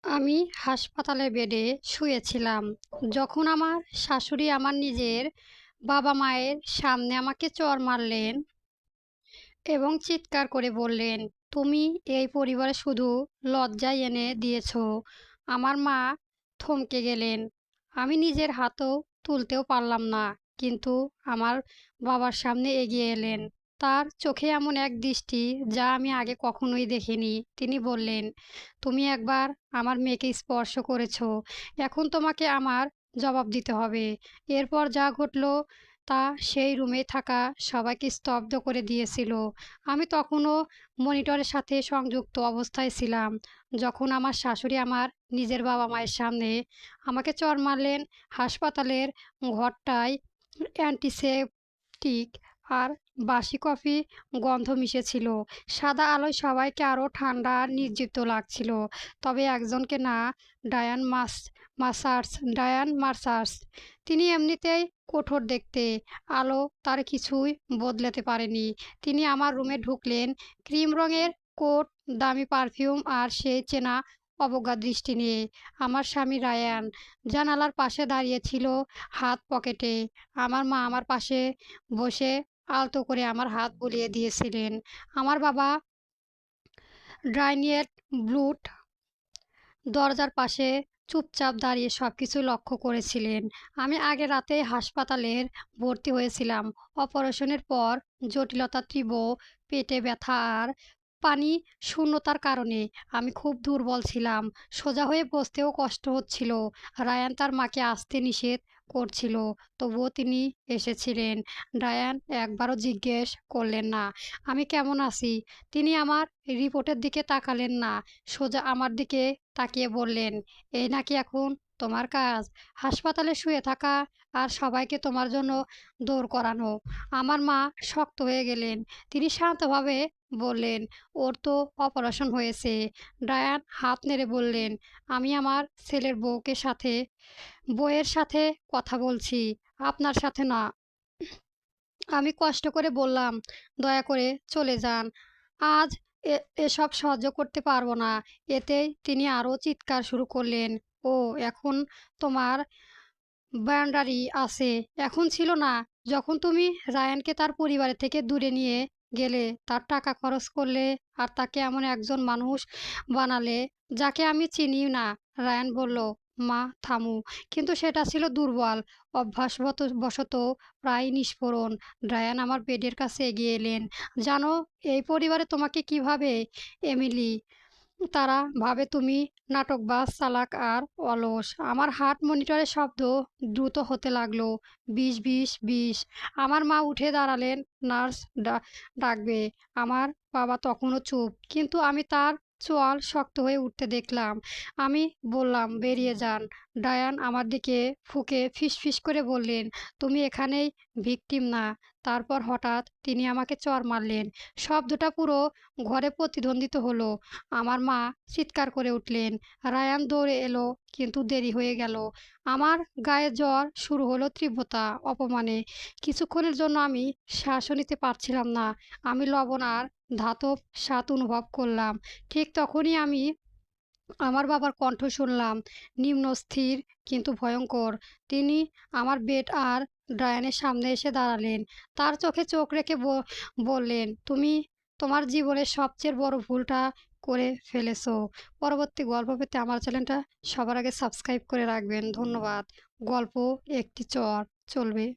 আমি হাসপাতালে বেডে শুয়েছিলাম যখন আমার শাশুড়ি আমার নিজের বাবা-মায়ের সামনে আমাকে চড় মারলেন এবং চিৎকার করে বললেন, "তুমি এই পরিবারে শুধু লজ্জাই এনে দিয়েছো।" আমার মা থমকে গেলেন। আমি নিজের হাতও তুলতেও পারলাম না। কিন্তু আমার বাবার সামনে এগিয়ে এলেন। তার চোখে এমন এক দৃষ্টি যা আমি আগে কখনোই দেখিনি। তিনি বললেন, "তুমি একবার আমার মেয়েকে স্পর্শ করেছো। এখন তোমাকে আমার জবাব দিতে হবে।" এরপর যা ঘটল তা সেই রুমে থাকা সবাইকে স্তব্ধ করে দিয়েছিল। আমি তখনও মনিটরের সাথে সংযুক্ত অবস্থায় ছিলাম যখন আমার শাশুড়ি আমার নিজের বাবা-মায়ের সামনে আমাকে চড় মারলেন। হাসপাতালের ঘরটায় অ্যান্টিসেপটিক আর বাসি কফি গন্ধ মিশেছিল। সাদা আলোয় সবাইকে আরও ঠান্ডা আর নির্জীব লাগছিল। তবে একজনকে না, ডায়ান মাস মাসার্স ডায়ান মার্সার্স। তিনি এমনিতেই কঠোর দেখতে। আলো তার কিছুই বদলাতে পারেনি। তিনি আমার রুমে ঢুকলেন, ক্রিম রঙের কোট, দামি পারফিউম আর সেই চেনা অবজ্ঞা দৃষ্টি নিয়ে। আমার স্বামী রায়ান জানালার পাশে দাঁড়িয়ে ছিল, হাত পকেটে। আমার মা আমার পাশে বসে আলতো করে আমার হাত বুলিয়ে দিয়েছিলেন। আমার বাবা ড্রাইনিয়েট ব্লুট দরজার পাশে চুপচাপ দাঁড়িয়ে সবকিছু লক্ষ্য করেছিলেন। আমি আগের রাতে হাসপাতালের ভর্তি হয়েছিলাম। অপারেশনের পর জটিলতা, তীব্র পেটে ব্যথা আর পানি শূন্যতার কারণে আমি খুব দুর্বল ছিলাম। সোজা হয়ে বসতেও কষ্ট হচ্ছিল। রায়ান তার মাকে আসতে নিষেধ করছিল, তবুও তিনি এসেছিলেন। রায়ান একবারও জিজ্ঞেস করলেন না আমি কেমন আছি। তিনি আমার রিপোর্টের দিকে তাকালেন না, সোজা আমার দিকে তাকিয়ে বললেন, "এই নাকি এখন তোমার কাজ? হাসপাতালে শুয়ে থাকা আর সবাইকে তোমার জন্য দৌড় করানো?" আমার মা শক্ত হয়ে গেলেন। তিনি শান্তভাবে বললেন, "ওর তো অপারেশন হয়েছে।" ডায়ান হাত নেড়ে বললেন, "আমি আমার ছেলের বউয়ের সাথে কথা বলছি, আপনার সাথে না।" আমি কষ্ট করে বললাম, "দয়া করে চলে যান। আজ এ এসব সহ্য করতে পারবো না।" এতেই তিনি আরও চিৎকার শুরু করলেন, "ও এখন তোমার বাউন্ডারি আছে। এখন ছিল না। যখন তুমি রায়ানকে তার পরিবারের থেকে দূরে নিয়ে গেলে, তার টাকা খরচ করলে আর তাকে এমন একজন মানুষ বানালে যাকে আমি চিনিও না।" রায়ান বলল, "মা থামো।" কিন্তু সেটা ছিল দুর্বল বশত প্রায় নিষ্ফোরণ। রায়ান আমার বেডের কাছে এগিয়ে এলেন। "জানো এই পরিবারে তোমাকে কিভাবে, এমিলি? তারা ভাবে তুমি নাটকবাজ, চালাক আর অলস।" আমার হার্ট মনিটরের শব্দ দ্রুত হতে লাগলো। ২০, ২০, ২০। আমার মা উঠে দাঁড়ালেন, "নার্স ডাকবে।" আমার বাবা তখনও চুপ, কিন্তু আমি তার চোয়াল শক্ত হয়ে উঠতে দেখলাম। আমি বললাম, "বেরিয়ে যান।" ডায়ান আমার দিকে ফুঁকে ফিসফিস করে বললেন, "তুমি এখানেই ভিকটিম না।" তারপর হঠাৎ তিনি আমাকে চড় মারলেন। শব্দটা পুরো ঘরে প্রতিধ্বনিত হলো। আমার মা চিৎকার করে উঠলেন। রায়ান দৌড়ে এলো, কিন্তু দেরি হয়ে গেল। আমার গায়ে জ্বর শুরু হলো তীব্রতা, অপমানে। কিছুক্ষণের জন্য আমি শ্বাসও নিতে পারছিলাম না। আমি লবণ আর ধাতব স্বাদ অনুভব করলাম। ঠিক তখনই আমি আমার বাবার কণ্ঠ শুনলাম, নিম্ন, স্থির কিন্তু ভয়ঙ্কর। তিনি আমার বেড আর ড্রয়ারের সামনে এসে দাঁড়ালেন। তার চোখে চোখ রেখে বললেন, "তুমি তোমার জীবনের সবচেয়ে বড় ভুলটা করে ফেলেছো।" পরবর্তী গল্প পেতে আমার চ্যানেলটা সবার আগে সাবস্ক্রাইব করে রাখবেন। ধন্যবাদ। গল্প একটি চর চলবে।